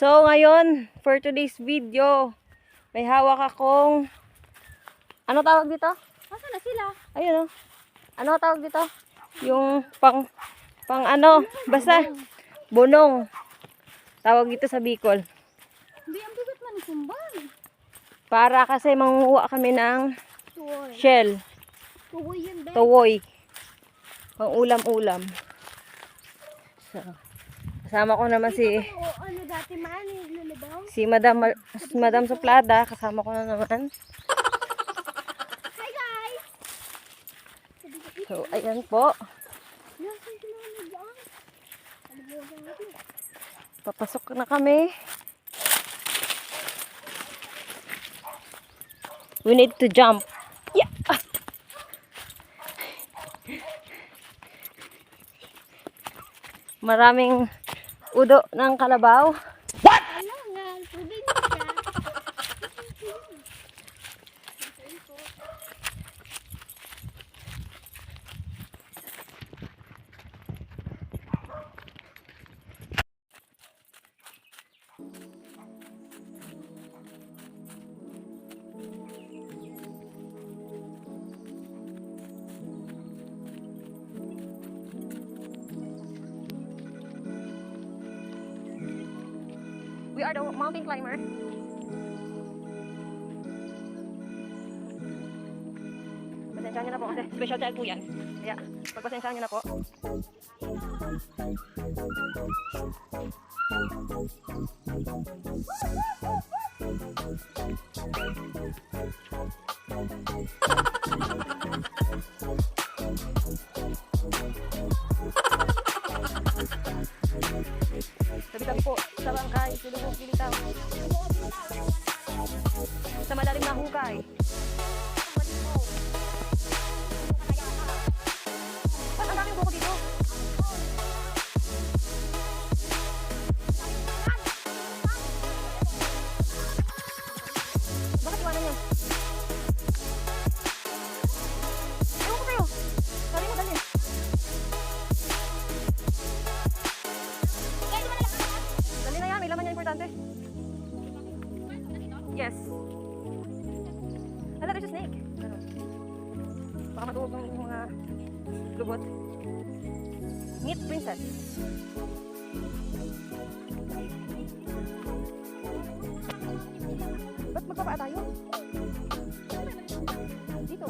So, ngayon, for today's video, may hawak akong, ano tawag dito? Masa na sila? Ayun o. Ano tawag dito? Yung pang ano, basta, bunong. Tawag dito sa Bicol. Hindi, ang bigat man ni Kumbang. Para kasi manguha kami ng Tuwoy. shell, Tuwoy yun, Ben. tuwoy. Pang ulam-ulam. So, kasama ko naman si Ano dati man, lalabaw? Madam Suplada. Kasama ko na naman. Hi guys! So, ayan po. Nasaan sila nag-aan? Alibugan natin. Papasok na kami. We need to jump. Yeah. Maraming udo ng kalabaw. Ano nga, tubig na siya. We are the mountain climber. Pasensyahan nyo na po kasi special child po yan. Kaya, pagpasensyahan nyo na po. Tabi-tabi po sa bangkay, sulubog dilitaw. Sa malalim na hukay. Ba't ang daming buko dito? Bakit iwanan yan? Ewan ko kayo. Sabi mo dalhin. Dali na yan, may laman yan importante. Yes. Hala, there's a snake. Ano? Baka matuwag ng mga lubot. Meet princess. Ba't magpapaa tayo? Dito.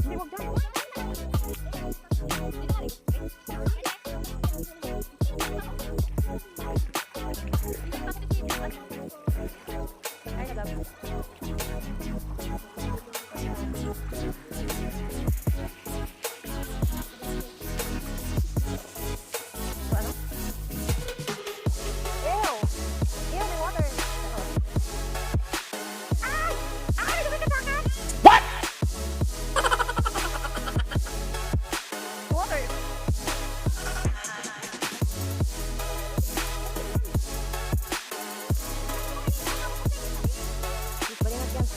Hindi, wag dyan. Ay, nagab. So, ano? Ew! Ew, may water. Ay! Ay! Lumit ka sa akin! What? Water. Balingat yan.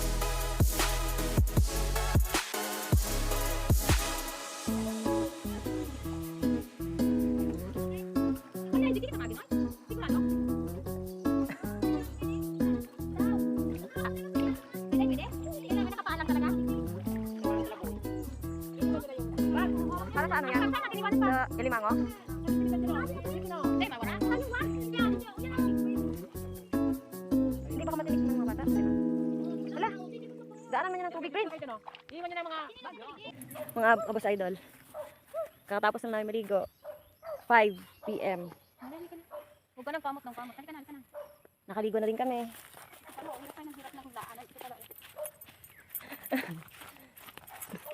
Para sa ano yan? Sa Ilimango? Hindi pa ka matinig ng mga bata? Wala. Daanan man yan ng tubig, Prince. Iwan niyo na mga Mga kabos idol. Kakatapos na namin maligo. 5 PM. Huwag ka nang pamot ng pamot. Halika na, halika na. Nakaligo na rin kami. Ano, ulit tayo ng hirap na kung daan. Ito pala.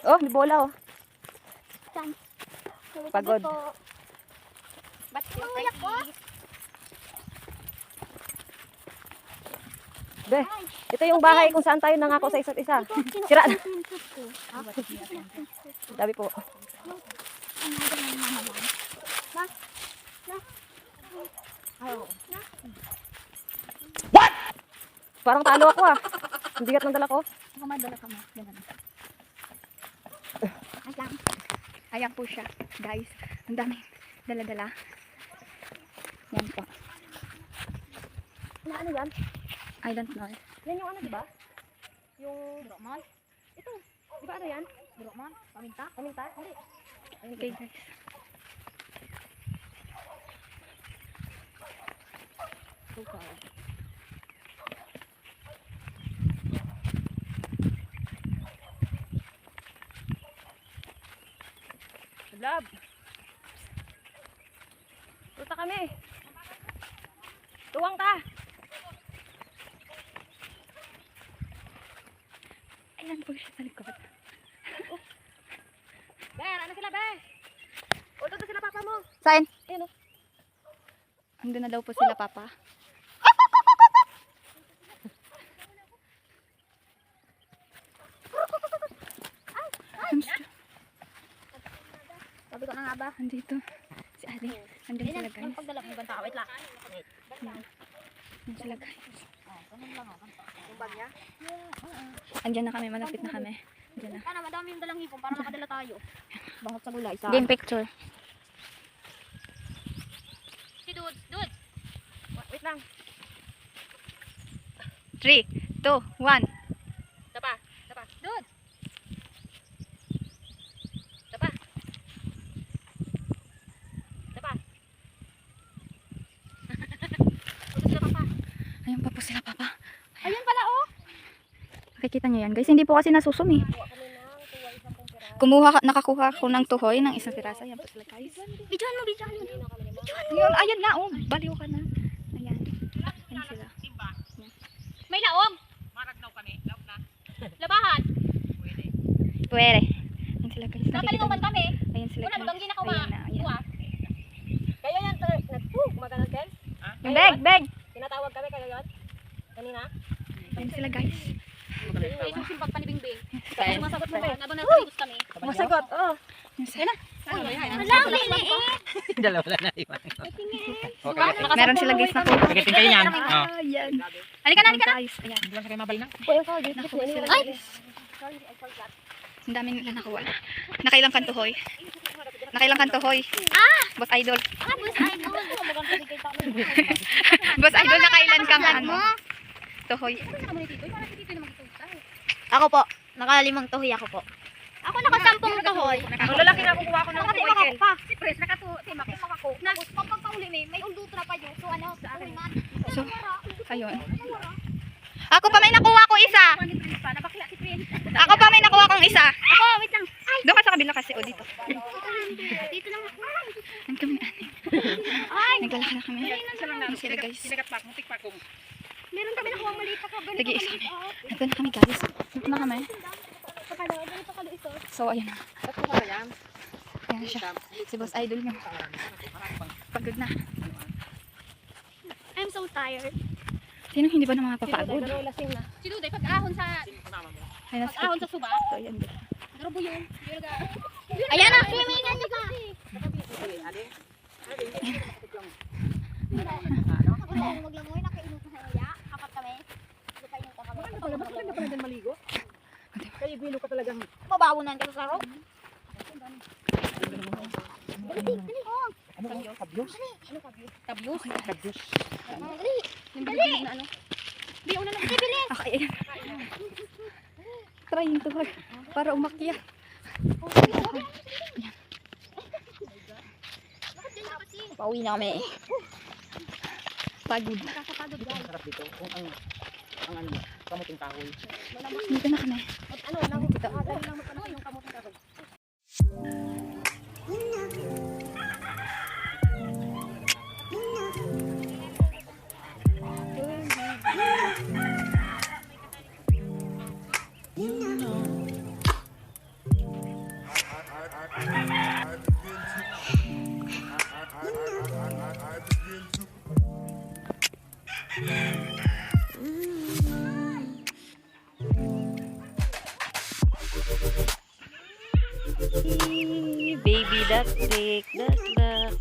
Oh, may bola oh. Saan? Pagod. Ba't yung practice? Be, ito yung bahay kung saan tayo nangako sa isa't isa. Sira na. Sabi po. What? Parang talo ako ah. Ang bigat ng dala ko. Baka madala ka mo. Ganun. Ay lang. Ayan po siya, guys. Ang daming dala-dala. Yan po. Ano yan? I don't know. Yan yung ano, di ba? Yung... Brokman? Ito. Di ba ano yan? Brokman? Paminta? Paminta? Hindi. Okay, guys. Love. Punta kami. Tuwang ka. Ayan po siya sa likod. Ben, ano sila, Ben? O, doon sila papa mo. Saan? Ayun o. Andun na daw po sila, Papa. Sabi ko na nga ba? Andito. Si Ali. Andun sila, guys. Pagdala mo banta, wait lang. Andun sila, guys. Yung bag niya? Andyan na kami. Malapit na kami. Andyan na. Sana madami yung dalang hipon para makadala tayo. Bangot sa gulay. Sa... Game picture. Si Dudes, Dudes! Wait lang. 3, 2, 1. Tapa. Tapa. Dudes! Tapa. Tapa. Doon sila papa. Ayan pa po sila, Papa. Ayun pala oh! Nakikita nyo yan, guys. Hindi po kasi nasusumi. Nakakuha ko ng tuhoy ng isang pirasa. Ayan po sila, guys. Bidyohan mo, bidyohan mo. Yun, ayan na, oh. Baliw ka na. Ayan. Ayan sila. May laong! Labahan! Pwede. Ayan sila, guys. Nakikita Napalinuman nyo. kami. Ayan sila, Wala, guys. maganggi na kuma. Ayan na, ayan. Kuha. Kaya yan, gumagano'n, Kel? Yung bag, bag. Tinatawag kami kaya yun? Kanina? Ayan sila, guys. Ay, yung simpag pa ni Bingbing. Kaya Sumasagot mo ba? Habang nagpaligus kami. Masagot, oo. Ayan sila. Alam, liliit! Dalawa na iwan. Meron sila, guys, na po. Pagdating kayo niyan. Oh. Ayan. Halika na, halika na! Guys, ayan. Hindi lang kayo mabal na. Nakuha sila, guys. Ang dami nila nakuha. Nakailang kantuhoy. Nakailang kantuhoy. Boss Idol. Tapos, ay, no. Boss Idol, nakailan kang ano? Tuhoy. Ako po. Nakalimang tuhoy ako po. Ako nakasampung tuhoy. Ang lalaki na kukuha ko ng Nakatimak tuway, ako Kel. pa. Si Pres, nakatimak ako. Pagpagpahuli may uldutra pa yun. So ano, sa akin man. So, ayun. Ako pa may nakuha ko isa. Nabakla si Pres. Ako pa may nakuha kong isa. Ako, wait lang. Doon ka sa kabila kasi, o dito. Dito lang. Ang kami ani. Ay, Naglalakad na kami. Ayan sila, guys. meron kami nakuha maliit pa ka. Tagi isa kami. Ito na kami, guys. Dito na kami. So, ayun na. Ayan na siya. Si Boss Idol niya. Pagod na. I'm so tired. Sino hindi ba na mapapagod? Si Duday, pag-ahon sa Ayun na pag-ahon sa suba. So, ayan din. Garubo yun. Ayan na, swimming na ka. Maglangoy, nakainom ko sa iya. Kapat kami. Nakainom ka kami. Bakit ka pala dyan maligo? Kaya bilo ka talagang... Mabawonan ka sa saro. Tabyos. Dali. Yung bilig na ano. Di, una lang. Bilis. Okay, ayan. Try nito para umakyat. Pauwi na kami. Pagod. Sarap dito. Kung ang ano, kamuting kahoy. Dito na kami. Ano, nakikita ko. Dali lang magkano yung kamutin ka. Baby, that's sick. That's the...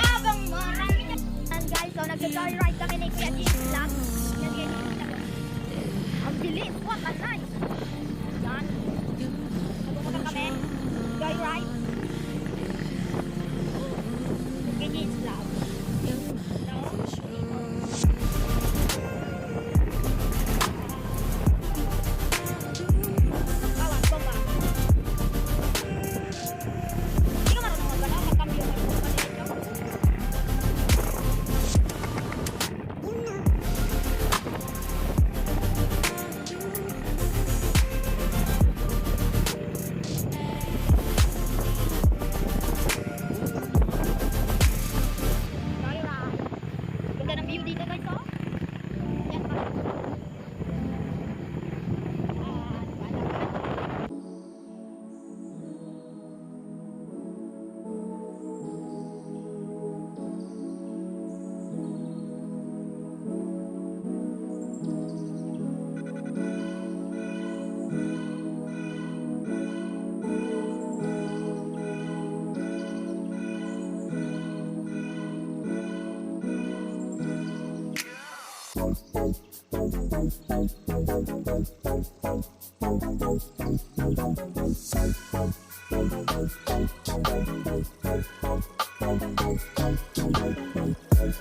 Abang marami na. Guys, so nag-joyride kami ni Kuya James Vlog. Yan, ganyan. Ang bilis. What a nice. Yan. Nagpupunta kami. Joyride. Kuya James Vlog. Bawas, bomba. Hindi ka marunong magalaw. Magkambyo ka rin sa kanilito. Joyride. Ganda ng view dito guys, oh. Yan pa.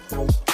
Thank you.